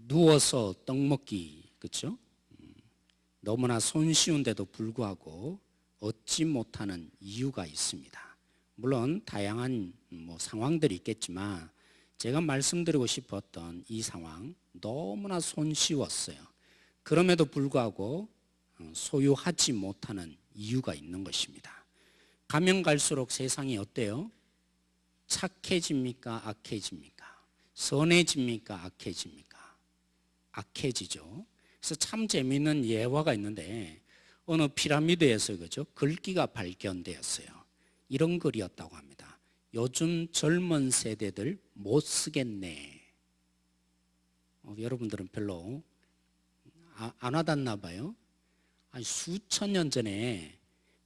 누워서 떡 먹기, 그렇죠? 너무나 손쉬운데도 불구하고 얻지 못하는 이유가 있습니다. 물론 다양한 상황들이 있겠지만 제가 말씀드리고 싶었던 이 상황 너무나 손쉬웠어요. 그럼에도 불구하고 소유하지 못하는 이유가 있는 것입니다. 가면 갈수록 세상이 어때요? 착해집니까? 악해집니까? 선해집니까? 악해집니까? 악해지죠. 그래서 참 재미있는 예화가 있는데 어느 피라미드에서 그죠? 글귀가 발견되었어요. 이런 글이었다고 합니다. 요즘 젊은 세대들 못 쓰겠네. 여러분들은 별로 안 와닿나 봐요. 아니, 수천 년 전에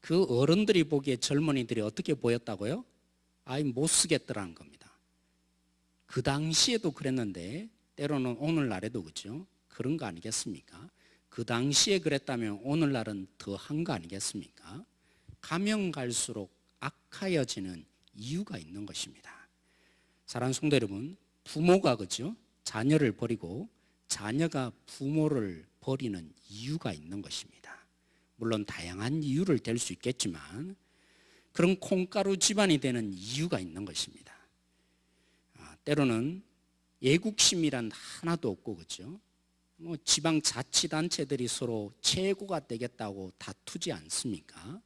그 어른들이 보기에 젊은이들이 어떻게 보였다고요? 아이, 못 쓰겠더라는 겁니다. 그 당시에도 그랬는데 때로는 오늘날에도 그죠? 그런 거 아니겠습니까? 그 당시에 그랬다면 오늘날은 더한 거 아니겠습니까? 가면 갈수록 악하여지는 이유가 있는 것입니다. 사랑하는 성도 여러분, 부모가 그죠? 자녀를 버리고 자녀가 부모를 버리는 이유가 있는 것입니다. 물론 다양한 이유를 댈 수 있겠지만 그런 콩가루 집안이 되는 이유가 있는 것입니다. 때로는 애국심이란 하나도 없고 그죠? 지방자치단체들이 서로 최고가 되겠다고 다투지 않습니까?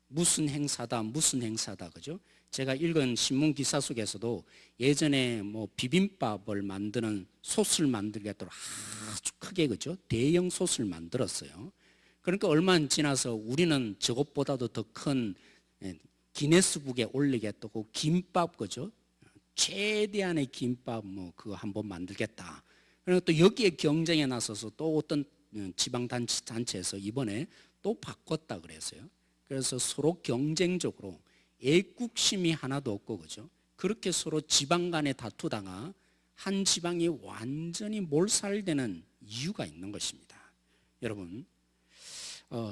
무슨 행사다 무슨 행사다 그죠? 제가 읽은 신문 기사 속에서도 예전에 비빔밥을 만드는 솥을 만들겠다고 아주 크게 그죠? 대형 솥을 만들었어요. 그러니까 얼마 안 지나서 우리는 저것보다도 더 큰 기네스북에 올리겠다고 김밥 그죠? 최대한의 김밥 그거 한번 만들겠다. 그리고 또 여기에 경쟁에 나서서 또 어떤 지방단체에서 이번에 또 바꿨다 그랬어요. 그래서 서로 경쟁적으로 애국심이 하나도 없고 그죠? 그렇게 서로 지방 간에 다투다가 한 지방이 완전히 몰살되는 이유가 있는 것입니다. 여러분,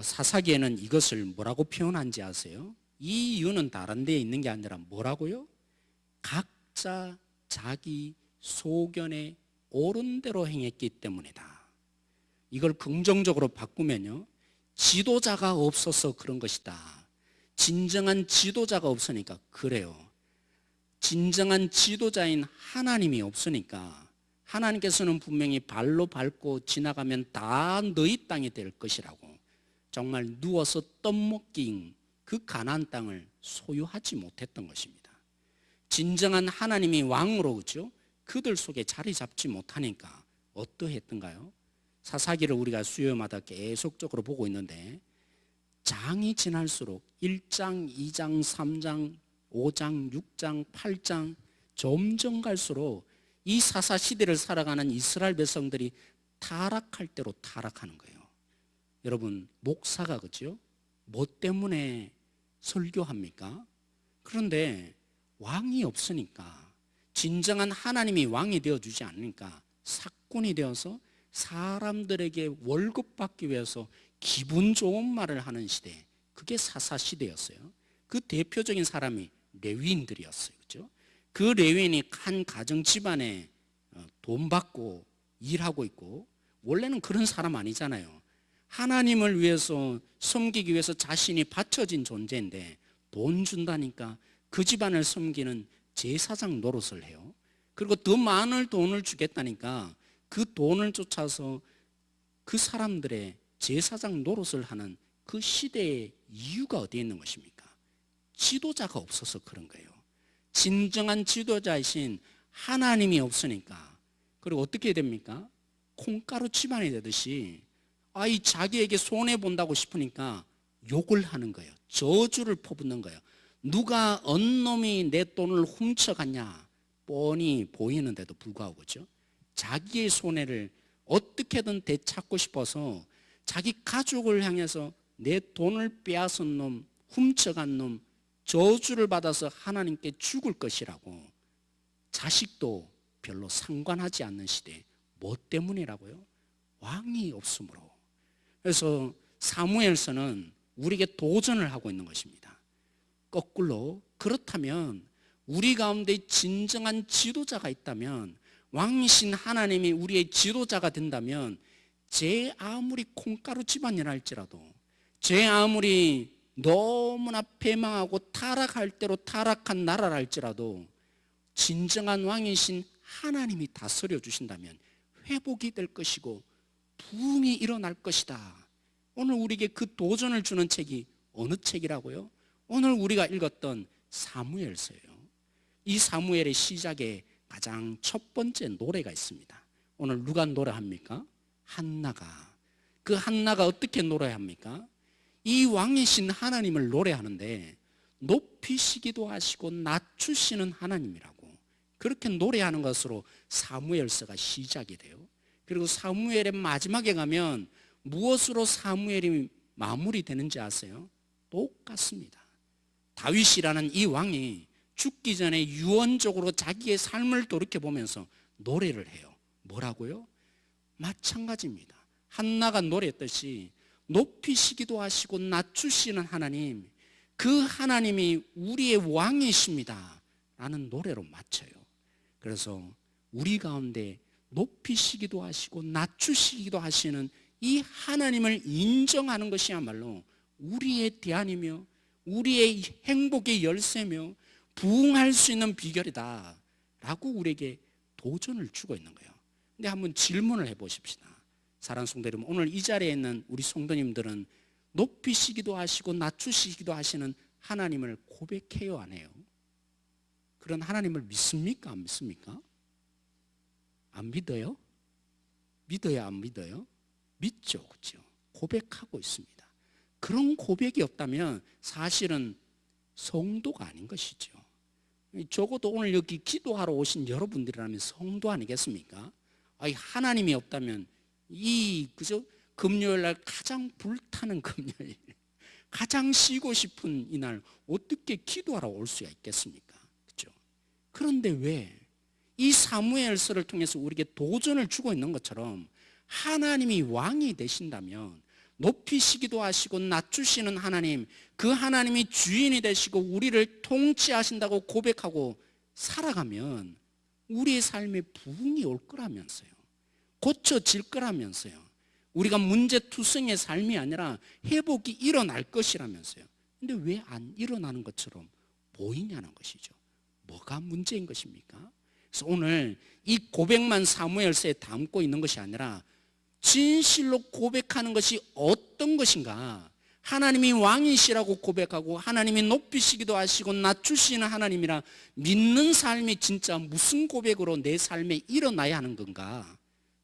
사사기에는 이것을 뭐라고 표현한지 아세요? 이 이유는 다른 데에 있는 게 아니라 뭐라고요? 각자 자기 소견에 옳은 대로 행했기 때문이다. 이걸 긍정적으로 바꾸면요, 지도자가 없어서 그런 것이다. 진정한 지도자가 없으니까 그래요. 진정한 지도자인 하나님이 없으니까 하나님께서는 분명히 발로 밟고 지나가면 다 너희 땅이 될 것이라고, 정말 누워서 떡 먹기인 그 가나안 땅을 소유하지 못했던 것입니다. 진정한 하나님이 왕으로 그죠? 그들 속에 자리 잡지 못하니까 어떠했던가요? 사사기를 우리가 수요마다 계속적으로 보고 있는데 장이 지날수록 1장, 2장, 3장, 5장, 6장, 8장 점점 갈수록 이 사사 시대를 살아가는 이스라엘 백성들이 타락할 대로 타락하는 거예요. 여러분, 목사가 그죠? 뭐 때문에 설교합니까? 그런데 왕이 없으니까, 진정한 하나님이 왕이 되어주지 않으니까 사꾼이 되어서 사람들에게 월급 받기 위해서 기분 좋은 말을 하는 시대, 그게 사사 시대였어요. 그 대표적인 사람이 레위인들이었어요. 그죠? 그 레위인이 한 가정 집안에 돈 받고 일하고 있고, 원래는 그런 사람 아니잖아요. 하나님을 위해서 섬기기 위해서 자신이 바쳐진 존재인데 돈 준다니까 그 집안을 섬기는 제사장 노릇을 해요. 그리고 더 많은 돈을 주겠다니까 그 돈을 쫓아서 그 사람들의 제사장 노릇을 하는 그 시대의 이유가 어디에 있는 것입니까? 지도자가 없어서 그런 거예요. 진정한 지도자이신 하나님이 없으니까. 그리고 어떻게 됩니까? 콩가루 집안이 되듯이 아이 자기에게 손해본다고 싶으니까 욕을 하는 거예요. 저주를 퍼붓는 거예요. 누가 언놈이 내 돈을 훔쳐갔냐 뻔히 보이는데도 불구하고 그죠? 자기의 손해를 어떻게든 되찾고 싶어서 자기 가족을 향해서 내 돈을 빼앗은 놈, 훔쳐간 놈, 저주를 받아서 하나님께 죽을 것이라고, 자식도 별로 상관하지 않는 시대. 뭐 때문이라고요? 왕이 없으므로. 그래서 사무엘서는 우리에게 도전을 하고 있는 것입니다. 거꾸로, 그렇다면 우리 가운데 진정한 지도자가 있다면 왕이신 하나님이 우리의 지도자가 된다면 제 아무리 콩가루 집안이라 할지라도, 제 아무리 너무나 패망하고 타락할 대로 타락한 나라라 할지라도 진정한 왕이신 하나님이 다스려 주신다면 회복이 될 것이고 부흥이 일어날 것이다. 오늘 우리에게 그 도전을 주는 책이 어느 책이라고요? 오늘 우리가 읽었던 사무엘서예요. 이 사무엘의 시작에 가장 첫 번째 노래가 있습니다. 오늘 누가 노래합니까? 한나가. 그 한나가 어떻게 노래합니까? 이 왕이신 하나님을 노래하는데 높이시기도 하시고 낮추시는 하나님이라고 그렇게 노래하는 것으로 사무엘서가 시작이 돼요. 그리고 사무엘의 마지막에 가면 무엇으로 사무엘이 마무리되는지 아세요? 똑같습니다. 다윗이라는 이 왕이 죽기 전에 유언적으로 자기의 삶을 돌이켜보면서 노래를 해요. 뭐라고요? 마찬가지입니다. 한나가 노래했듯이 높이시기도 하시고 낮추시는 하나님, 그 하나님이 우리의 왕이십니다 라는 노래로 맞춰요. 그래서 우리 가운데 높이시기도 하시고 낮추시기도 하시는 이 하나님을 인정하는 것이야말로 우리의 대안이며 우리의 행복의 열쇠며 부흥할 수 있는 비결이다 라고 우리에게 도전을 주고 있는 거예요. 근데 한번 질문을 해보십시다. 사랑하는 성도 여러분, 오늘 이 자리에 있는 우리 성도님들은 높이시기도 하시고 낮추시기도 하시는 하나님을 고백해요, 안 해요? 그런 하나님을 믿습니까, 안 믿습니까? 안 믿어요? 믿어요, 안 믿어요? 믿죠, 그렇죠? 고백하고 있습니다. 그런 고백이 없다면 사실은 성도가 아닌 것이죠. 적어도 오늘 여기 기도하러 오신 여러분들이라면 성도 아니겠습니까? 하나님이 없다면 그죠? 금요일 날 가장 불타는 금요일, 가장 쉬고 싶은 이날 어떻게 기도하러 올 수가 있겠습니까? 그렇죠? 그런데 왜 이 사무엘서를 통해서 우리에게 도전을 주고 있는 것처럼 하나님이 왕이 되신다면 높이시기도 하시고 낮추시는 하나님, 그 하나님이 주인이 되시고 우리를 통치하신다고 고백하고 살아가면 우리의 삶에 부흥이 올 거라면서요. 고쳐질 거라면서요. 우리가 문제투성의 삶이 아니라 회복이 일어날 것이라면서요. 근데 왜 안 일어나는 것처럼 보이냐는 것이죠. 뭐가 문제인 것입니까? 그래서 오늘 이 고백만 사무엘서에 담고 있는 것이 아니라 진실로 고백하는 것이 어떤 것인가, 하나님이 왕이시라고 고백하고 하나님이 높이시기도 하시고 낮추시는 하나님이라 믿는 삶이 진짜 무슨 고백으로 내 삶에 일어나야 하는 건가,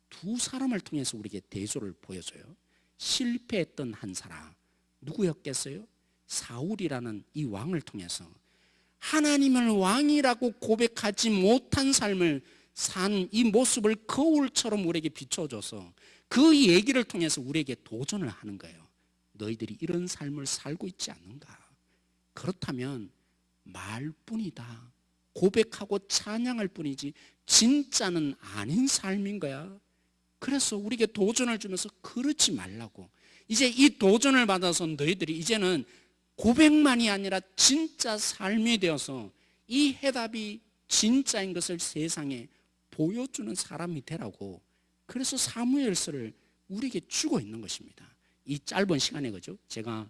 두 사람을 통해서 우리에게 대조를 보여줘요. 실패했던 한 사람 누구였겠어요? 사울이라는 이 왕을 통해서 하나님을 왕이라고 고백하지 못한 삶을 산 이 모습을 거울처럼 우리에게 비춰줘서 그 얘기를 통해서 우리에게 도전을 하는 거예요. 너희들이 이런 삶을 살고 있지 않는가? 그렇다면 말뿐이다, 고백하고 찬양할 뿐이지 진짜는 아닌 삶인 거야. 그래서 우리에게 도전을 주면서 그러지 말라고, 이제 이 도전을 받아서 너희들이 이제는 고백만이 아니라 진짜 삶이 되어서 이 해답이 진짜인 것을 세상에 보여주는 사람이 되라고, 그래서 사무엘서를 우리에게 주고 있는 것입니다. 이 짧은 시간에, 그죠? 제가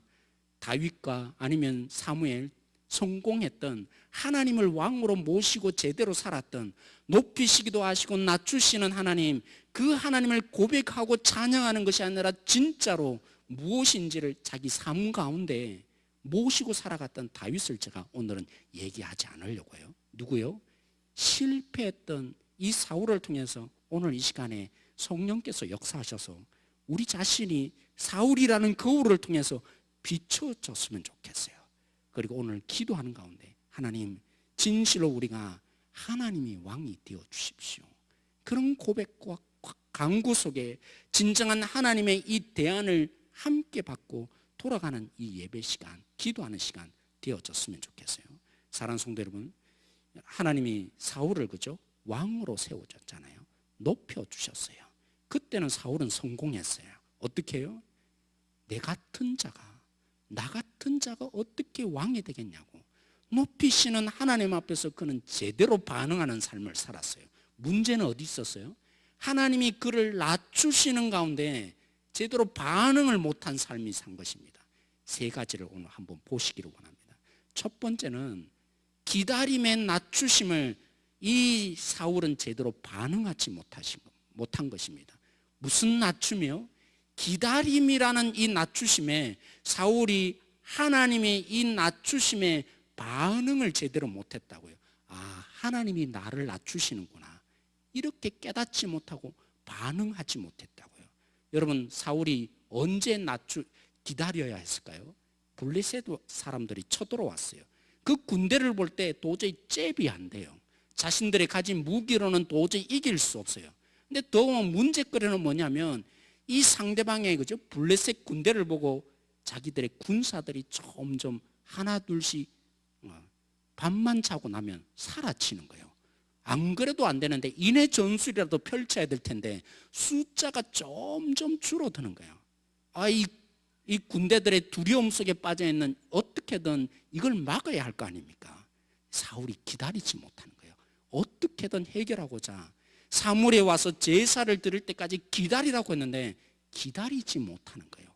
다윗과 아니면 사무엘, 성공했던, 하나님을 왕으로 모시고 제대로 살았던, 높이시기도 하시고 낮추시는 하나님, 그 하나님을 고백하고 찬양하는 것이 아니라 진짜로 무엇인지를 자기 삶 가운데 모시고 살아갔던 다윗을 제가 오늘은 얘기하지 않으려고 해요. 누구요? 실패했던 이 사울을 통해서 오늘 이 시간에 성령께서 역사하셔서 우리 자신이 사울이라는 거울을 통해서 비춰졌으면 좋겠어요. 그리고 오늘 기도하는 가운데 하나님, 진실로 우리가 하나님이 왕이 되어 주십시오. 그런 고백과 간구 속에 진정한 하나님의 이 대안을 함께 받고 돌아가는 이 예배 시간, 기도하는 시간 되어졌으면 좋겠어요. 사랑하는 성도 여러분, 하나님이 사울을, 그죠? 왕으로 세워줬잖아요. 높여주셨어요. 그때는 사울은 성공했어요. 어떻게 해요? 나 같은 자가 어떻게 왕이 되겠냐고 높이시는 하나님 앞에서 그는 제대로 반응하는 삶을 살았어요. 문제는 어디 있었어요? 하나님이 그를 낮추시는 가운데 제대로 반응을 못한 삶이 산 것입니다. 세 가지를 오늘 한번 보시기를 원합니다. 첫 번째는 기다림의 낮추심을 이 사울은 제대로 반응하지 못한 것입니다. 무슨 낮춤이요? 기다림이라는 이 낮추심에 사울이 하나님의 이 낮추심에 반응을 제대로 못했다고요. 아, 하나님이 나를 낮추시는구나, 이렇게 깨닫지 못하고 반응하지 못했다고요. 여러분, 사울이 언제 기다려야 했을까요? 블레셋 사람들이 쳐들어왔어요. 그 군대를 볼 때 도저히 잽이 안 돼요. 자신들이 가진 무기로는 도저히 이길 수 없어요. 근데 더 문제거리는 뭐냐면 이 상대방의 그죠? 블레셋 군대를 보고 자기들의 군사들이 점점 하나 둘씩 밤만 자고 나면 사라지는 거예요. 안 그래도 안 되는데 인해 전술이라도 펼쳐야 될 텐데 숫자가 점점 줄어드는 거예요. 이 군대들의 두려움 속에 빠져 있는, 어떻게든 이걸 막아야 할 거 아닙니까? 사울이 기다리지 못하는 거예요. 어떻게든 해결하고자 사무엘에 와서 제사를 드릴 때까지 기다리라고 했는데 기다리지 못하는 거예요.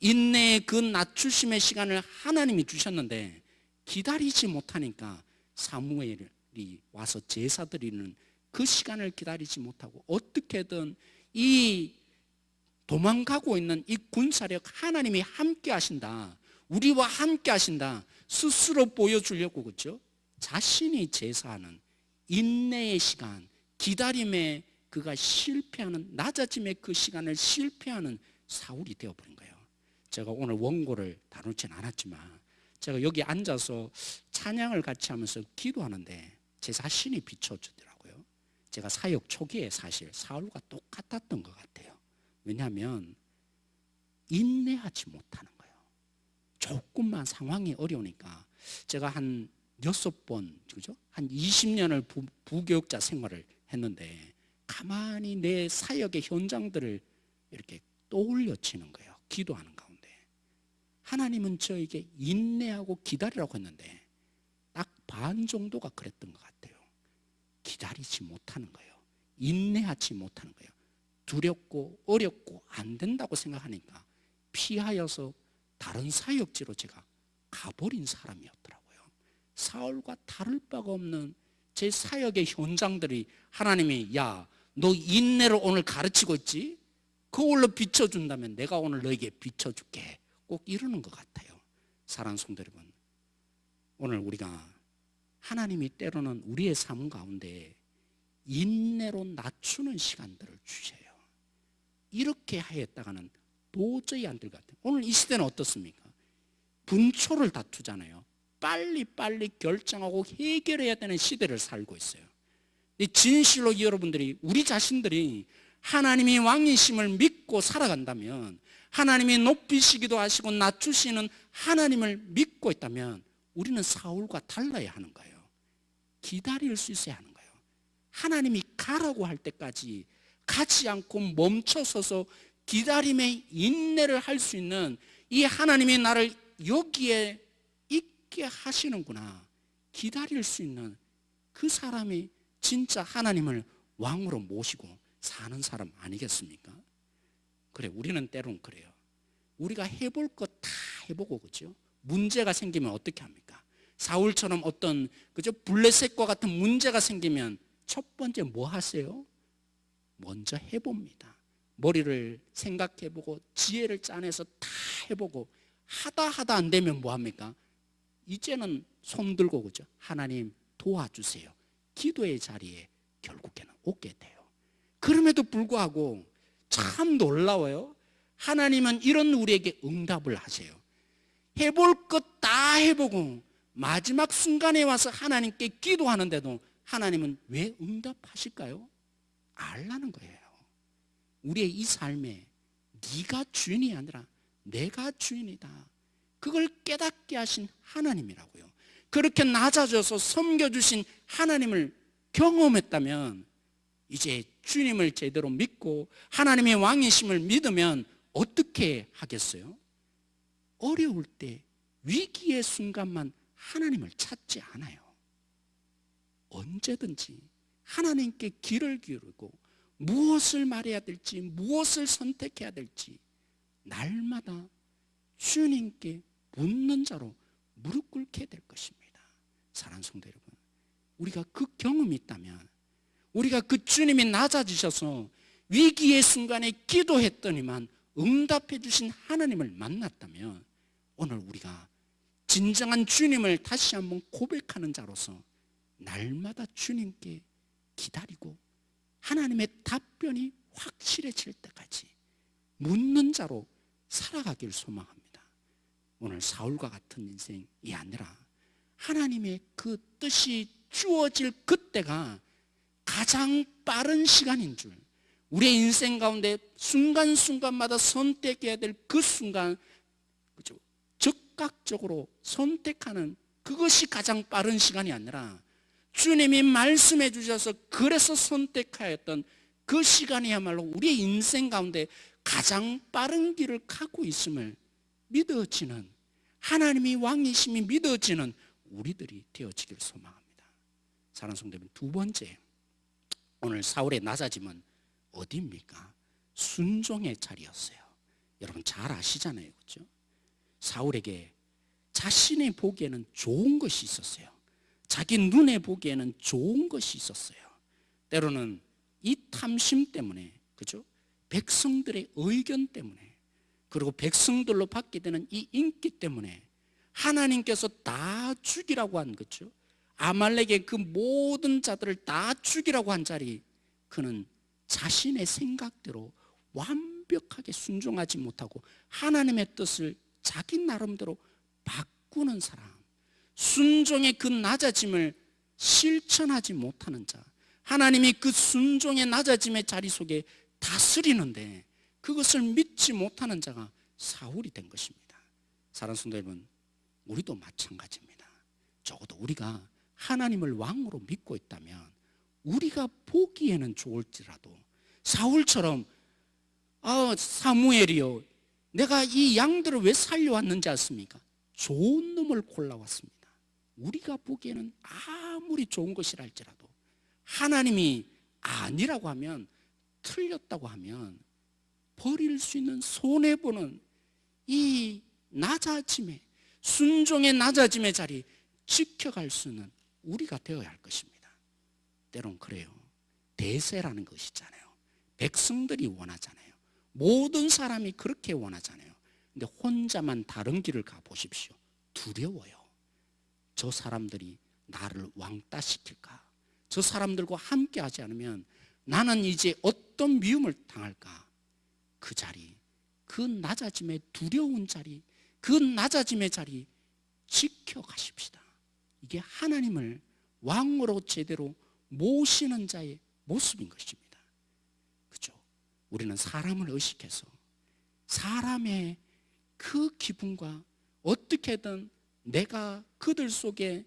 인내의 그 낮추심의 시간을 하나님이 주셨는데 기다리지 못하니까 사무엘이 와서 제사 드리는 그 시간을 기다리지 못하고 어떻게든 이 도망가고 있는 이 군사력, 하나님이 함께 하신다, 우리와 함께 하신다 스스로 보여주려고, 그렇죠? 자신이 제사하는 인내의 시간, 기다림에 그가 실패하는, 낮아짐의 그 시간을 실패하는 사울이 되어버린 거예요. 제가 오늘 원고를 다루진 않았지만 제가 여기 앉아서 찬양을 같이 하면서 기도하는데 제 자신이 비춰주더라고요. 제가 사역 초기에 사실 사울과 똑같았던 것 같아요. 왜냐하면 인내하지 못하는 거예요. 조금만 상황이 어려우니까. 제가 한 6번, 그죠? 한 20년을 부교육자 생활을 했는데 가만히 내 사역의 현장들을 이렇게 떠올려치는 거예요. 기도하는 가운데 하나님은 저에게 인내하고 기다리라고 했는데 딱 반 정도가 그랬던 것 같아요. 기다리지 못하는 거예요. 인내하지 못하는 거예요. 두렵고 어렵고 안 된다고 생각하니까 피하여서 다른 사역지로 제가 가버린 사람이었더라고요. 사울과 다를 바가 없는 제 사역의 현장들이 하나님이, 야, 너 인내를 오늘 가르치고 있지? 그걸로 비춰준다면 내가 오늘 너에게 비춰줄게, 꼭 이러는 것 같아요. 사랑하는 성도 여러분, 오늘 우리가 하나님이 때로는 우리의 삶 가운데 인내로 낮추는 시간들을 주셔요. 이렇게 하였다가는 도저히 안 될 것 같아요. 오늘 이 시대는 어떻습니까? 분초를 다투잖아요. 빨리빨리 결정하고 해결해야 되는 시대를 살고 있어요. 진실로 여러분들이, 우리 자신들이 하나님이 왕이심을 믿고 살아간다면, 하나님이 높이시기도 하시고 낮추시는 하나님을 믿고 있다면 우리는 사울과 달라야 하는 거예요. 기다릴 수 있어야 하는 거예요. 하나님이 가라고 할 때까지 가지 않고 멈춰서서 기다림의 인내를 할 수 있는, 이 하나님이 나를 여기에 있게 하시는구나, 기다릴 수 있는 그 사람이 진짜 하나님을 왕으로 모시고 사는 사람 아니겠습니까? 그래, 우리는 때론 그래요. 우리가 해볼 것 다 해보고, 그죠? 문제가 생기면 어떻게 합니까? 사울처럼 어떤, 그죠? 블레셋과 같은 문제가 생기면 첫 번째 뭐 하세요? 먼저 해봅니다. 머리를 생각해보고 지혜를 짜내서 다 해보고 하다 안 되면 뭐 합니까? 이제는 손 들고, 그죠? 하나님 도와주세요. 기도의 자리에 결국에는 오게 돼요. 그럼에도 불구하고 참 놀라워요. 하나님은 이런 우리에게 응답을 하세요. 해볼 것 다 해보고 마지막 순간에 와서 하나님께 기도하는데도 하나님은 왜 응답하실까요? 알라는 거예요. 우리의 이 삶에 네가 주인이 아니라 내가 주인이다, 그걸 깨닫게 하신 하나님이라고요. 그렇게 낮아져서 섬겨주신 하나님을 경험했다면 이제 주님을 제대로 믿고 하나님의 왕이심을 믿으면 어떻게 하겠어요? 어려울 때, 위기의 순간만 하나님을 찾지 않아요. 언제든지 하나님께 귀를 기울이고 무엇을 말해야 될지, 무엇을 선택해야 될지 날마다 주님께 묻는 자로 무릎 꿇게 될 것입니다. 사랑하는 성도 여러분, 우리가 그 경험이 있다면, 우리가 그 주님이 낮아지셔서 위기의 순간에 기도했더니만 응답해 주신 하나님을 만났다면, 오늘 우리가 진정한 주님을 다시 한번 고백하는 자로서 날마다 주님께 기다리고 하나님의 답변이 확실해질 때까지 묻는 자로 살아가길 소망합니다. 오늘 사울과 같은 인생이 아니라 하나님의 그 뜻이 주어질 그때가 가장 빠른 시간인 줄, 우리의 인생 가운데 순간순간마다 선택해야 될 그 순간, 그죠? 즉각적으로 선택하는 그것이 가장 빠른 시간이 아니라 주님이 말씀해 주셔서 그래서 선택하였던 그 시간이야말로 우리의 인생 가운데 가장 빠른 길을 가고 있음을 믿어지는, 하나님이 왕이심이 믿어지는 우리들이 되어지길 소망합니다. 사랑하는 성도 여러분, 두 번째, 오늘 사울의 낮아짐은 어디입니까? 순종의 자리였어요. 여러분 잘 아시잖아요, 그렇죠? 사울에게 자신의 보기에는 좋은 것이 있었어요. 자기 눈에 보기에는 좋은 것이 있었어요. 때로는 이 탐심 때문에, 그죠? 백성들의 의견 때문에, 그리고 백성들로 받게 되는 이 인기 때문에 하나님께서 다 죽이라고 한 거죠. 아말렉의 그 모든 자들을 다 죽이라고 한 자리, 그는 자신의 생각대로 완벽하게 순종하지 못하고 하나님의 뜻을 자기 나름대로 바꾸는 사람, 순종의 그 낮아짐을 실천하지 못하는 자, 하나님이 그 순종의 낮아짐의 자리 속에 다스리는데 그것을 믿지 못하는 자가 사울이 된 것입니다. 사랑하는 성도 여러분, 우리도 마찬가지입니다. 적어도 우리가 하나님을 왕으로 믿고 있다면 우리가 보기에는 좋을지라도 사울처럼 사무엘이요, 내가 이 양들을 왜 살려왔는지 아십니까? 좋은 놈을 골라왔습니다. 우리가 보기에는 아무리 좋은 것이라 할지라도 하나님이 아니라고 하면, 틀렸다고 하면 버릴 수 있는, 손해보는 이 낮아짐의, 순종의 낮아짐의 자리 지켜갈 수는 우리가 되어야 할 것입니다. 때론 그래요. 대세라는 것이 있잖아요. 백성들이 원하잖아요. 모든 사람이 그렇게 원하잖아요. 근데 혼자만 다른 길을 가보십시오. 두려워요. 저 사람들이 나를 왕따시킬까? 저 사람들과 함께 하지 않으면 나는 이제 어떤 미움을 당할까? 그 자리, 그 낮아짐의 두려운 자리, 그 낮아짐의 자리 지켜가십시다. 이게 하나님을 왕으로 제대로 모시는 자의 모습인 것입니다. 그죠? 우리는 사람을 의식해서 사람의 그 기분과 어떻게든 내가 그들 속에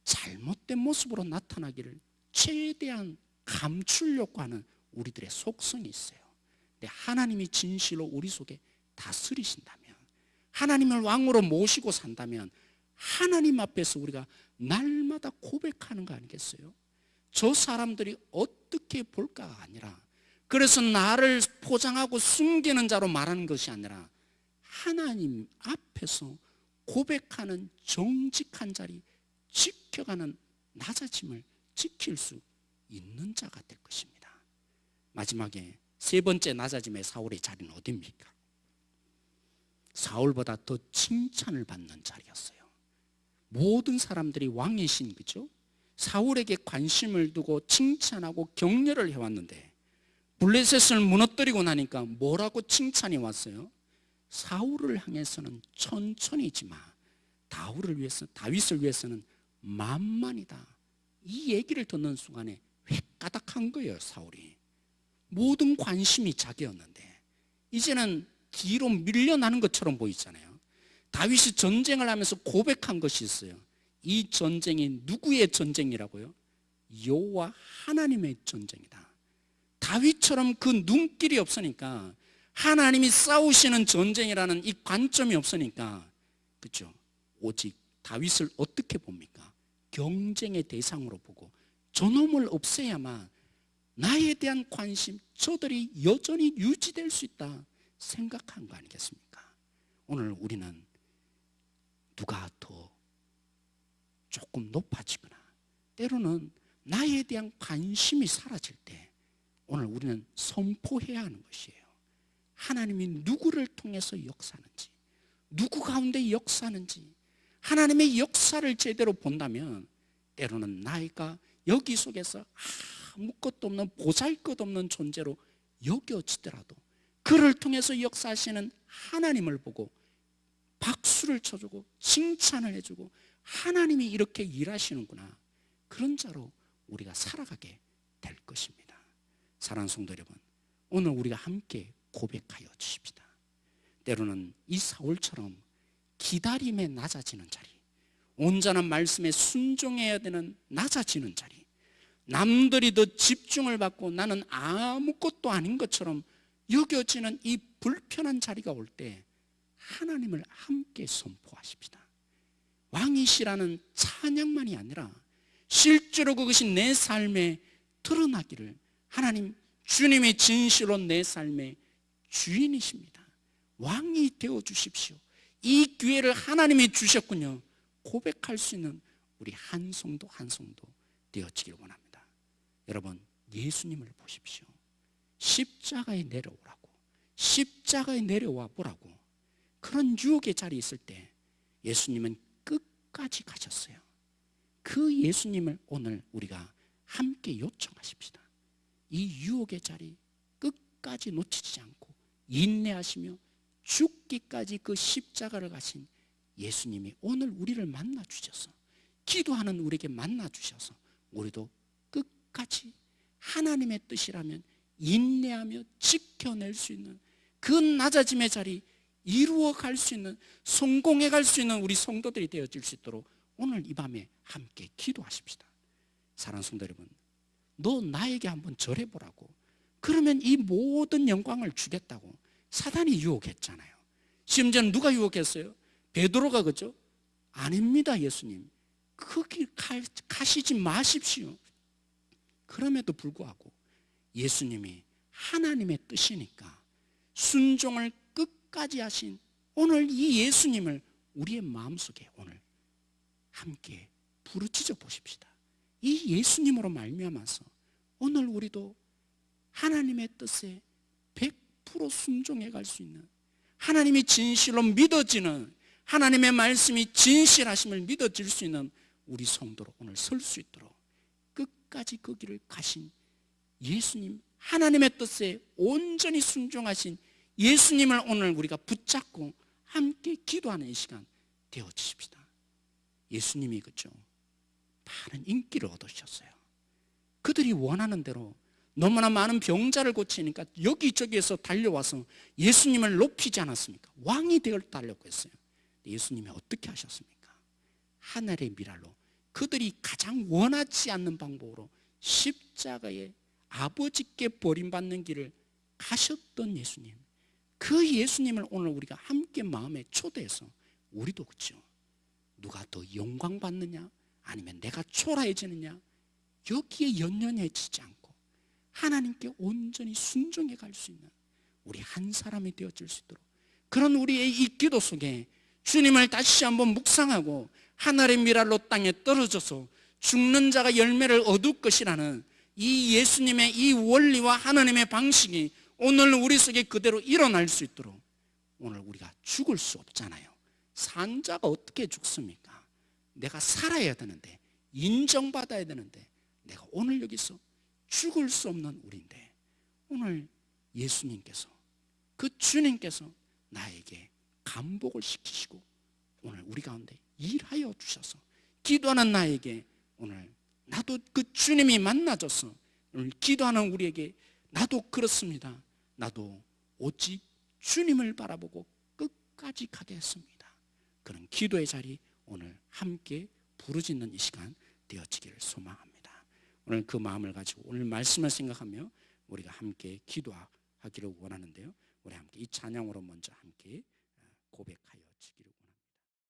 잘못된 모습으로 나타나기를 최대한 감추려고 하는 우리들의 속성이 있어요. 근데 하나님이 진실로 우리 속에 다스리신다면, 하나님을 왕으로 모시고 산다면 하나님 앞에서 우리가 날마다 고백하는 거 아니겠어요? 저 사람들이 어떻게 볼까가 아니라, 그래서 나를 포장하고 숨기는 자로 말하는 것이 아니라 하나님 앞에서 고백하는 정직한 자리, 지켜가는 낮아짐을 지킬 수 있는 자가 될 것입니다. 마지막에 세 번째 낮아짐의 사울의 자리는 어디입니까? 사울보다 더 칭찬을 받는 자리였어요. 모든 사람들이 왕이신, 그죠? 사울에게 관심을 두고 칭찬하고 격려를 해왔는데 블레셋을 무너뜨리고 나니까 뭐라고 칭찬이 왔어요? 사울을 향해서는 천천히지 마, 다윗을 위해서는 만만이다. 이 얘기를 듣는 순간에 획가닥한 거예요. 사울이 모든 관심이 자기였는데 이제는 뒤로 밀려나는 것처럼 보이잖아요. 다윗이 전쟁을 하면서 고백한 것이 있어요. 이 전쟁이 누구의 전쟁이라고요? 여호와 하나님의 전쟁이다. 다윗처럼 그 눈길이 없으니까, 하나님이 싸우시는 전쟁이라는 이 관점이 없으니까, 그렇죠? 오직 다윗을 어떻게 봅니까? 경쟁의 대상으로 보고 저놈을 없애야만 나에 대한 관심, 저들이 여전히 유지될 수 있다 생각한 거 아니겠습니까? 오늘 우리는 누가 더 조금 높아지거나 때로는 나에 대한 관심이 사라질 때 오늘 우리는 선포해야 하는 것이에요. 하나님이 누구를 통해서 역사하는지, 누구 가운데 역사하는지, 하나님의 역사를 제대로 본다면 때로는 나이가 여기 속에서 아무것도 없는 보잘것없는 존재로 여겨지더라도 그를 통해서 역사하시는 하나님을 보고 박수를 쳐주고 칭찬을 해주고 하나님이 이렇게 일하시는구나, 그런 자로 우리가 살아가게 될 것입니다. 사랑하는 성도 여러분, 오늘 우리가 함께 고백하여 주십시다. 때로는 이 사울처럼 기다림에 낮아지는 자리, 온전한 말씀에 순종해야 되는 낮아지는 자리, 남들이 더 집중을 받고 나는 아무것도 아닌 것처럼 여겨지는 이 불편한 자리가 올 때 하나님을 함께 선포하십시다. 왕이시라는 찬양만이 아니라 실제로 그것이 내 삶에 드러나기를, 하나님 주님의 진실로 내 삶의 주인이십니다, 왕이 되어 주십시오, 이 기회를 하나님이 주셨군요, 고백할 수 있는 우리 한 성도 한 성도 되어지길 원합니다. 여러분, 예수님을 보십시오. 십자가에 내려오라고, 십자가에 내려와 보라고 그런 유혹의 자리에 있을 때 예수님은 끝까지 가셨어요. 그 예수님을 오늘 우리가 함께 요청하십시다. 이 유혹의 자리 끝까지 놓치지 않고 인내하시며 죽기까지 그 십자가를 가신 예수님이 오늘 우리를 만나 주셔서, 기도하는 우리에게 만나 주셔서 우리도 끝까지 하나님의 뜻이라면 인내하며 지켜낼 수 있는 그 낮아짐의 자리 이루어 갈 수 있는, 성공해 갈 수 있는 우리 성도들이 되어질 수 있도록 오늘 이 밤에 함께 기도하십시다. 사랑하는 성도 여러분, 너 나에게 한번 절해보라고, 그러면 이 모든 영광을 주겠다고 사단이 유혹했잖아요. 심지어는 누가 유혹했어요? 베드로가, 그죠? 아닙니다, 예수님, 거기 가시지 마십시오. 그럼에도 불구하고 예수님이 하나님의 뜻이니까 순종을 끝까지 하신 오늘 이 예수님을 우리의 마음속에 오늘 함께 부르짖어 보십시다. 이 예수님으로 말미암아서 오늘 우리도 하나님의 뜻에 100% 순종해 갈 수 있는, 하나님이 진실로 믿어지는, 하나님의 말씀이 진실하심을 믿어질 수 있는 우리 성도로 오늘 설 수 있도록 끝까지 그 길을 가신 예수님, 하나님의 뜻에 온전히 순종하신 예수님을 오늘 우리가 붙잡고 함께 기도하는 이 시간 되어주십시다. 예수님이, 그죠, 많은 인기를 얻으셨어요. 그들이 원하는 대로 너무나 많은 병자를 고치니까 여기저기에서 달려와서 예수님을 높이지 않았습니까? 왕이 되어달라고 했어요. 예수님이 어떻게 하셨습니까? 하늘의 미랄로 그들이 가장 원하지 않는 방법으로 십자가에 아버지께 버림받는 길을 가셨던 예수님, 그 예수님을 오늘 우리가 함께 마음에 초대해서 우리도, 그렇죠, 누가 더 영광 받느냐 아니면 내가 초라해지느냐 여기에 연연해지지 않고 하나님께 온전히 순종해 갈 수 있는 우리 한 사람이 되어질 수 있도록, 그런 우리의 이 기도 속에 주님을 다시 한번 묵상하고 하늘의 미랄로 땅에 떨어져서 죽는 자가 열매를 얻을 것이라는 이 예수님의 이 원리와 하나님의 방식이 오늘 우리 속에 그대로 일어날 수 있도록, 오늘 우리가 죽을 수 없잖아요. 산 자가 어떻게 죽습니까? 내가 살아야 되는데, 인정받아야 되는데 내가 오늘 여기서 죽을 수 없는 우리인데 오늘 예수님께서, 그 주님께서 나에게 감복을 시키시고 오늘 우리 가운데 일하여 주셔서 기도하는 나에게 오늘 나도 그 주님이 만나줘서 오늘 기도하는 우리에게 나도 그렇습니다, 나도 오직 주님을 바라보고 끝까지 가게 했습니다. 그런 기도의 자리 오늘 함께 부르짖는 이 시간 되어지기를 소망합니다. 오늘 그 마음을 가지고 오늘 말씀을 생각하며 우리가 함께 기도하기를 원하는데요, 우리 함께 이 찬양으로 먼저 함께 고백하여 지기를